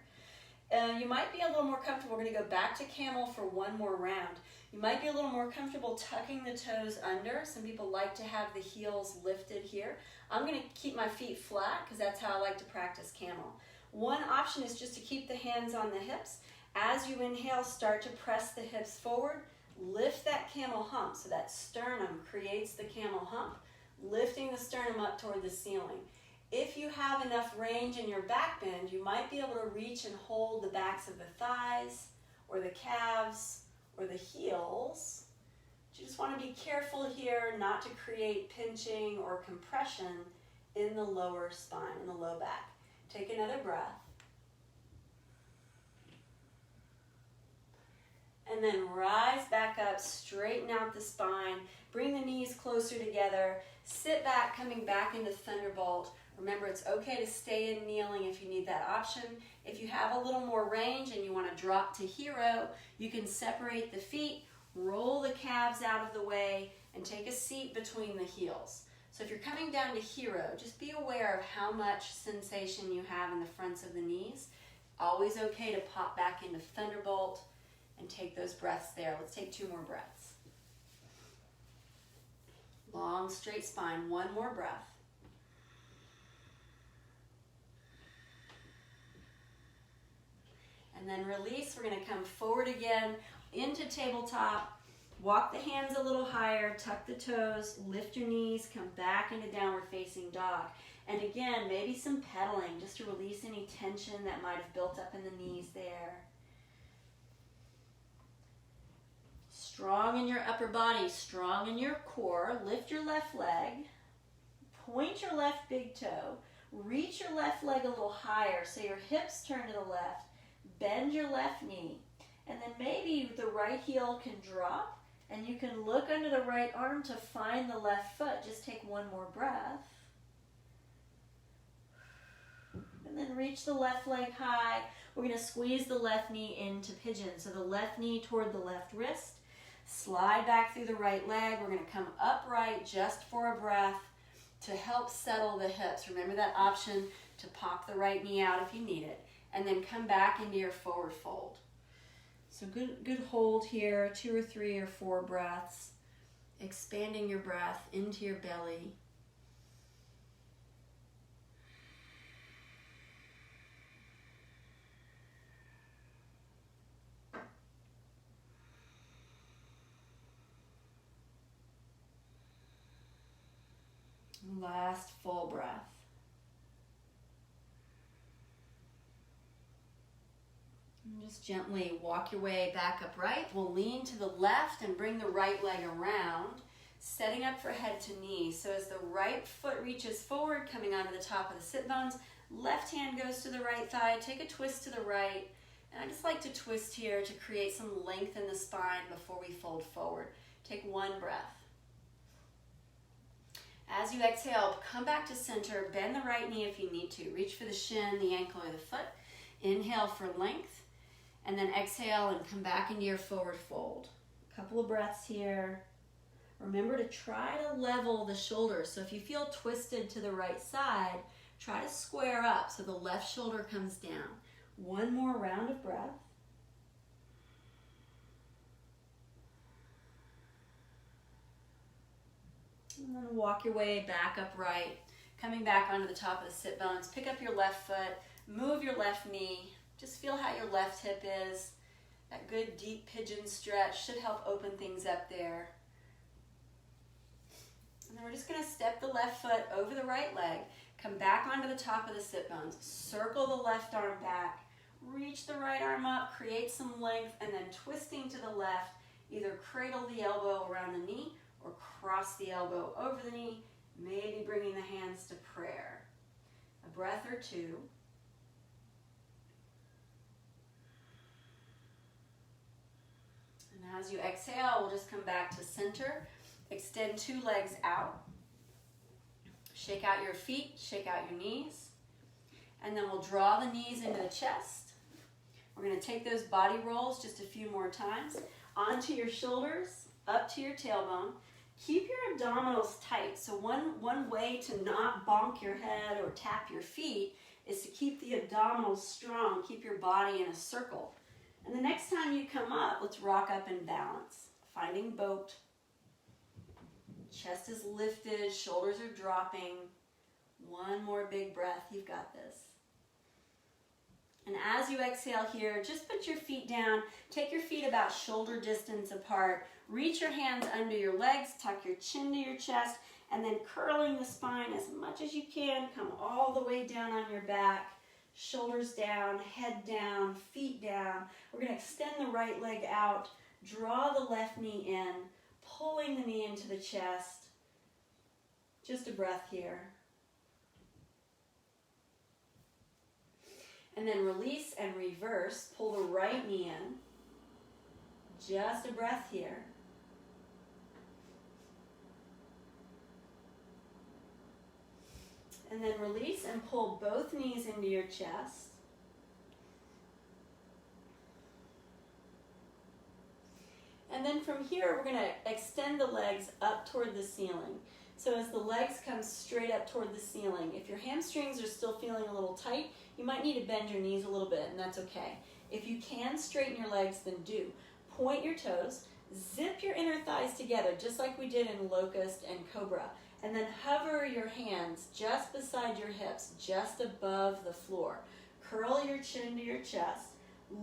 You might be a little more comfortable. We're going to go back to camel for one more round. You might be a little more comfortable tucking the toes under. Some people like to have the heels lifted here. I'm going to keep my feet flat because that's how I like to practice camel. One option is just to keep the hands on the hips. As you inhale, start to press the hips forward. Lift that camel hump. So that sternum creates the camel hump, lifting the sternum up toward the ceiling. If you have enough range in your back bend, you might be able to reach and hold the backs of the thighs or the calves or the heels. But you just want to be careful here not to create pinching or compression in the lower spine, in the low back. Take another breath. And then rise back up, straighten out the spine, bring the knees closer together, sit back, coming back into Thunderbolt. Remember, it's okay to stay in kneeling if you need that option. If you have a little more range and you want to drop to hero, you can separate the feet, roll the calves out of the way, and take a seat between the heels. So if you're coming down to hero, just be aware of how much sensation you have in the fronts of the knees. Always okay to pop back into Thunderbolt and take those breaths there. Let's take 2 more breaths. Long, straight spine. One more breath. And then release. We're going to come forward again into tabletop. Walk the hands a little higher. Tuck the toes. Lift your knees. Come back into downward facing dog. And again, maybe some pedaling just to release any tension that might have built up in the knees there. Strong in your upper body, strong in your core. Lift your left leg. Point your left big toe. Reach your left leg a little higher so your hips turn to the left. Bend your left knee. And then maybe the right heel can drop and you can look under the right arm to find the left foot. Just take one more breath. And then reach the left leg high. We're going to squeeze the left knee into pigeon. So the left knee toward the left wrist. Slide back through the right leg. We're going to come upright just for a breath to help settle the hips. Remember that option to pop the right knee out if you need it. And then come back into your forward fold. So good hold here, 2 or 3 or 4 breaths. Expanding your breath into your belly. Last full breath. And just gently walk your way back upright. We'll lean to the left and bring the right leg around, setting up for head to knee. So as the right foot reaches forward, coming onto the top of the sit bones, left hand goes to the right thigh, take a twist to the right. And I just like to twist here to create some length in the spine before we fold forward. Take one breath. As you exhale, come back to center, bend the right knee if you need to. Reach for the shin, the ankle, or the foot. Inhale for length, and then exhale and come back into your forward fold. A couple of breaths here. Remember to try to level the shoulders. So if you feel twisted to the right side, try to square up so the left shoulder comes down. One more round of breath. And then walk your way back upright, coming back onto the top of the sit bones. Pick up your left foot, move your left knee. Just feel how your left hip is. That good deep pigeon stretch should help open things up there. And then we're just going to step the left foot over the right leg, come back onto the top of the sit bones, circle the left arm back, reach the right arm up, create some length, and then twisting to the left, either cradle the elbow around the knee or cross the elbow over the knee, maybe bringing the hands to prayer. A breath or two. And As you exhale, we'll just come back to center. Extend 2 legs out. Shake out your feet, shake out your knees. And then we'll draw the knees into the chest. We're going to take those body rolls just a few more times. Onto your shoulders, up to your tailbone. Keep your abdominals tight. So one way to not bonk your head or tap your feet is to keep the abdominals strong. Keep your body in a circle. And the next time you come up, let's rock up in balance. Finding boat. Chest is lifted, shoulders are dropping. One more big breath, you've got this. And as you exhale here, just put your feet down. Take your feet about shoulder distance apart. Reach your hands under your legs, tuck your chin to your chest, and then curling the spine as much as you can. Come all the way down on your back. Shoulders down, head down, feet down. We're going to extend the right leg out. Draw the left knee in, pulling the knee into the chest. Just a breath here. And then release and reverse. Pull the right knee in. Just a breath here. And then release and pull both knees into your chest. And then from here, we're going to extend the legs up toward the ceiling. So as the legs come straight up toward the ceiling, if your hamstrings are still feeling a little tight, you might need to bend your knees a little bit, and that's okay. If you can straighten your legs, then do. Point your toes, zip your inner thighs together, just like we did in Locust and Cobra. And then hover your hands just beside your hips, just above the floor. Curl your chin to your chest.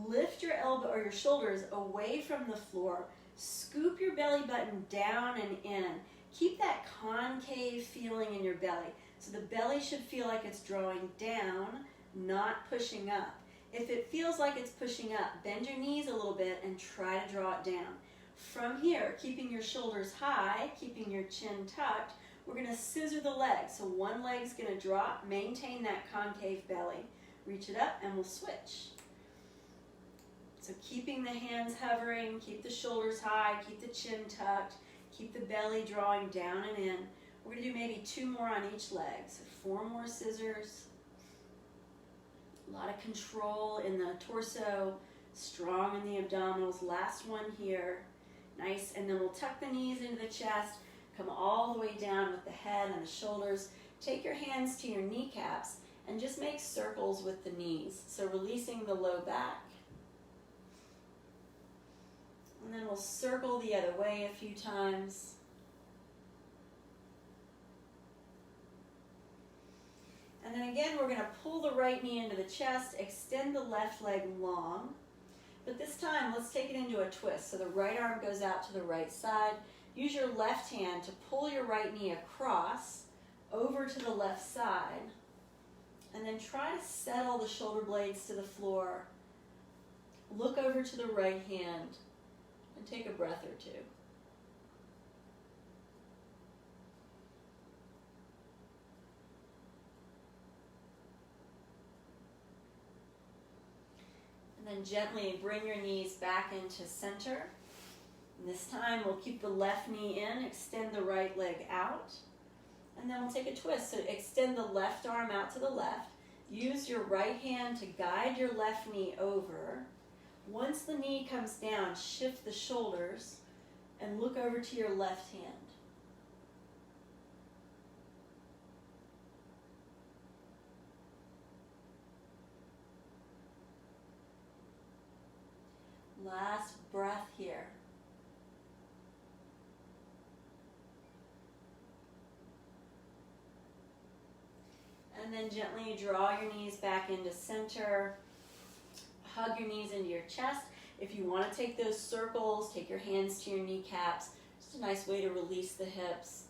Lift your elbow or your shoulders away from the floor. Scoop your belly button down and in. Keep that concave feeling in your belly. So the belly should feel like it's drawing down, not pushing up. If it feels like it's pushing up, bend your knees a little bit and try to draw it down. From here, keeping your shoulders high, keeping your chin tucked, we're going to scissor the legs. So one leg's going to drop, maintain that concave belly. Reach it up and we'll switch. So keeping the hands hovering, keep the shoulders high, keep the chin tucked, keep the belly drawing down and in. We're going to do maybe 2 more on each leg. So 4 more scissors. A lot of control in the torso, strong in the abdominals. Last one here. Nice. And then we'll tuck the knees into the chest. Come all the way down with the head and the shoulders. Take your hands to your kneecaps and just make circles with the knees. So releasing the low back. And then we'll circle the other way a few times. And then again, we're going to pull the right knee into the chest, extend the left leg long. But this time, let's take it into a twist. So the right arm goes out to the right side. Use your left hand to pull your right knee across over to the left side. And then try to settle the shoulder blades to the floor. Look over to the right hand and take a breath or 2. And then gently bring your knees back into center. And this time we'll keep the left knee in, extend the right leg out. And then we'll take a twist. So extend the left arm out to the left. Use your right hand to guide your left knee over. Once the knee comes down, shift the shoulders and look over to your left hand. Last breath here. And then gently draw your knees back into center. Hug your knees into your chest. If you want to take those circles, take your hands to your kneecaps. Just a nice way to release the hips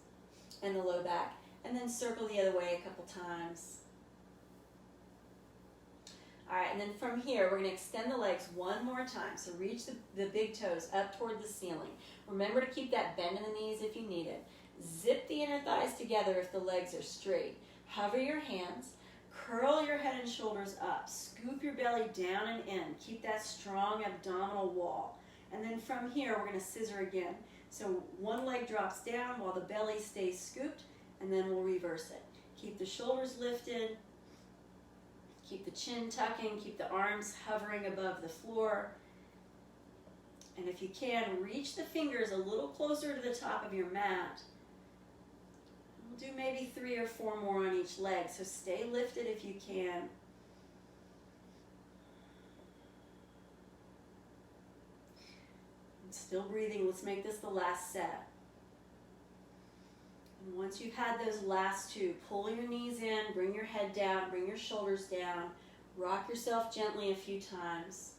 and the low back. And then circle the other way a couple times. All right, and then from here, we're going to extend the legs one more time. So reach the big toes up toward the ceiling. Remember to keep that bend in the knees if you need it. Zip the inner thighs together if the legs are straight. Hover your hands. Curl your head and shoulders up. Scoop your belly down and in. Keep that strong abdominal wall. And then from here, we're going to scissor again. So one leg drops down while the belly stays scooped, and then we'll reverse it. Keep the shoulders lifted, keep the chin tucking, keep the arms hovering above the floor. And if you can, reach the fingers a little closer to the top of your mat. We'll do maybe 3 or 4 more on each leg, so stay lifted if you can. And still breathing, let's make this the last set. And once you've had those last 2, pull your knees in, bring your head down, bring your shoulders down, rock yourself gently a few times.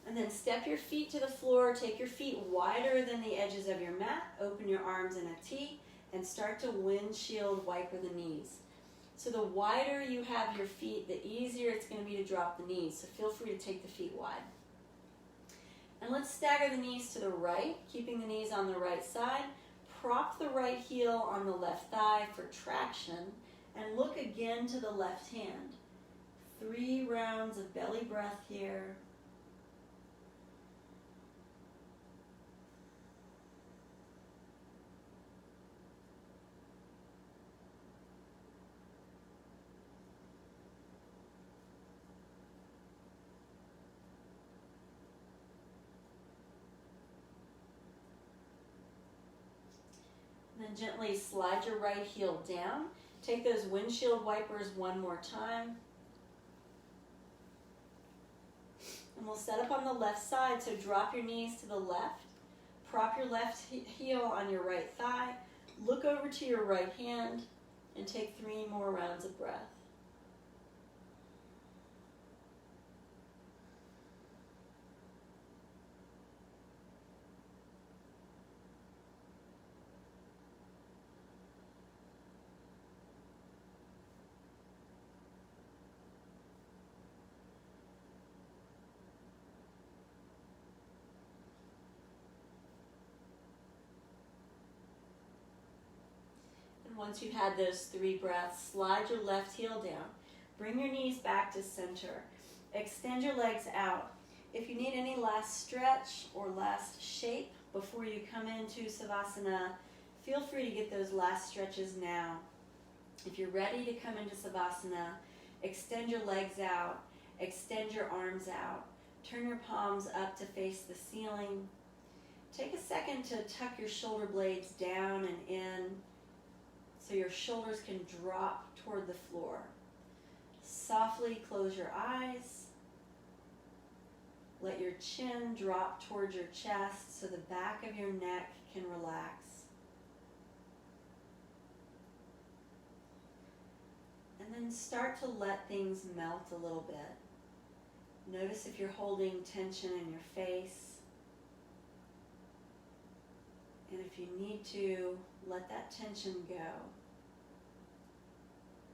And then step your feet to the floor, take your feet wider than the edges of your mat, open your arms in a T, and start to windshield wiper the knees. So the wider you have your feet, the easier it's going to be to drop the knees, so feel free to take the feet wide. And let's stagger the knees to the right, keeping the knees on the right side. Prop the right heel on the left thigh for traction, and look again to the left hand. 3 rounds of belly breath here. Then gently slide your right heel down. Take those windshield wipers one more time. And we'll set up on the left side, so drop your knees to the left. Prop your left heel on your right thigh. Look over to your right hand and take 3 more rounds of breath. Once you've had those 3 breaths, slide your left heel down. Bring your knees back to center. Extend your legs out. If you need any last stretch or last shape before you come into Savasana, feel free to get those last stretches now. If you're ready to come into Savasana, extend your legs out, extend your arms out. Turn your palms up to face the ceiling. Take a second to tuck your shoulder blades down and in, so your shoulders can drop toward the floor. Softly close your eyes. Let your chin drop towards your chest so the back of your neck can relax. And then start to let things melt a little bit. Notice if you're holding tension in your face. And if you need to, let that tension go.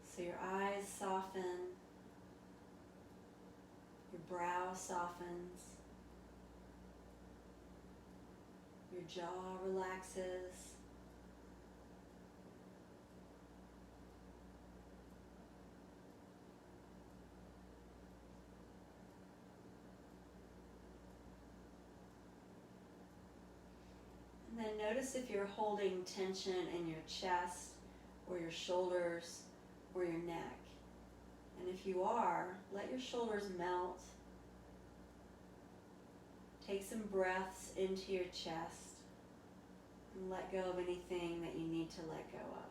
So your eyes soften, your brow softens, your jaw relaxes. And then notice if you're holding tension in your chest or your shoulders or your neck. And if you are, let your shoulders melt. Take some breaths into your chest and let go of anything that you need to let go of.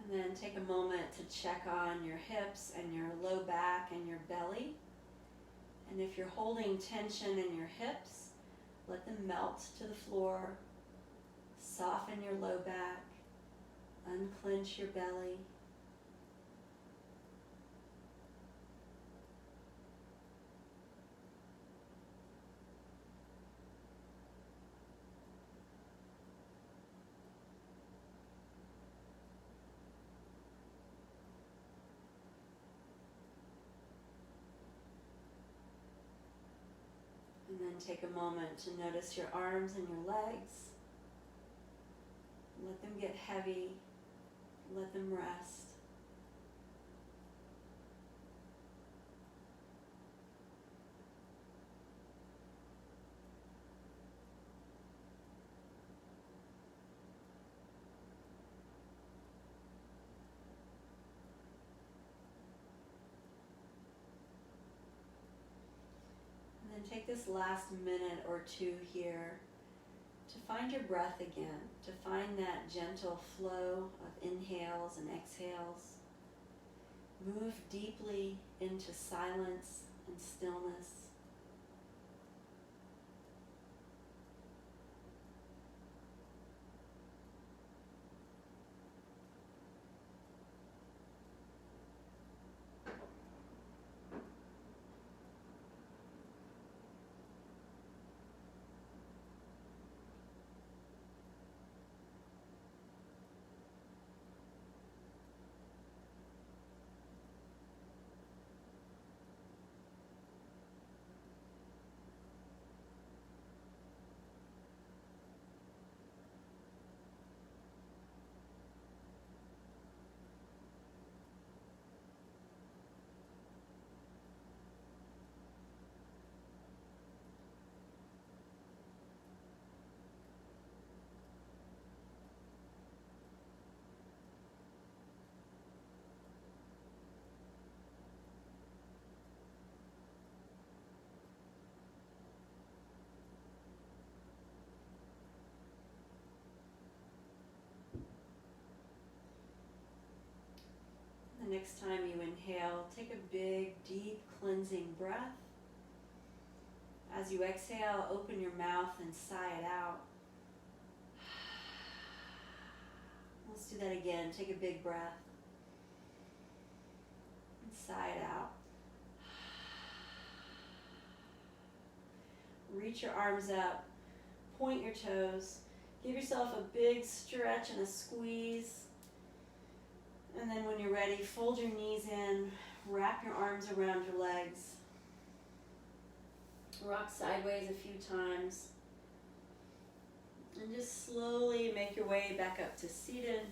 And then take a moment to check on your hips and your low back and your belly. And if you're holding tension in your hips, let them melt to the floor. Soften your low back. Unclench your belly. And take a moment to notice your arms and your legs. Let them get heavy. Let them rest. And then take this last minute or two here to find your breath again, to find that gentle flow of inhales and exhales. Move deeply into silence and stillness. The next time you inhale, take a big, deep, cleansing breath. As you exhale, open your mouth and sigh it out. Let's do that again. Take a big breath and sigh it out. Reach your arms up, point your toes, give yourself a big stretch and a squeeze. And then when you're ready, fold your knees in, wrap your arms around your legs. Rock sideways a few times. And just slowly make your way back up to seated,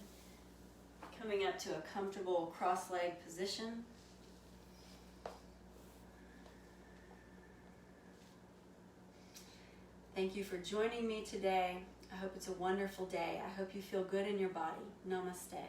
coming up to a comfortable cross-legged position. Thank you for joining me today. I hope it's a wonderful day. I hope you feel good in your body. Namaste.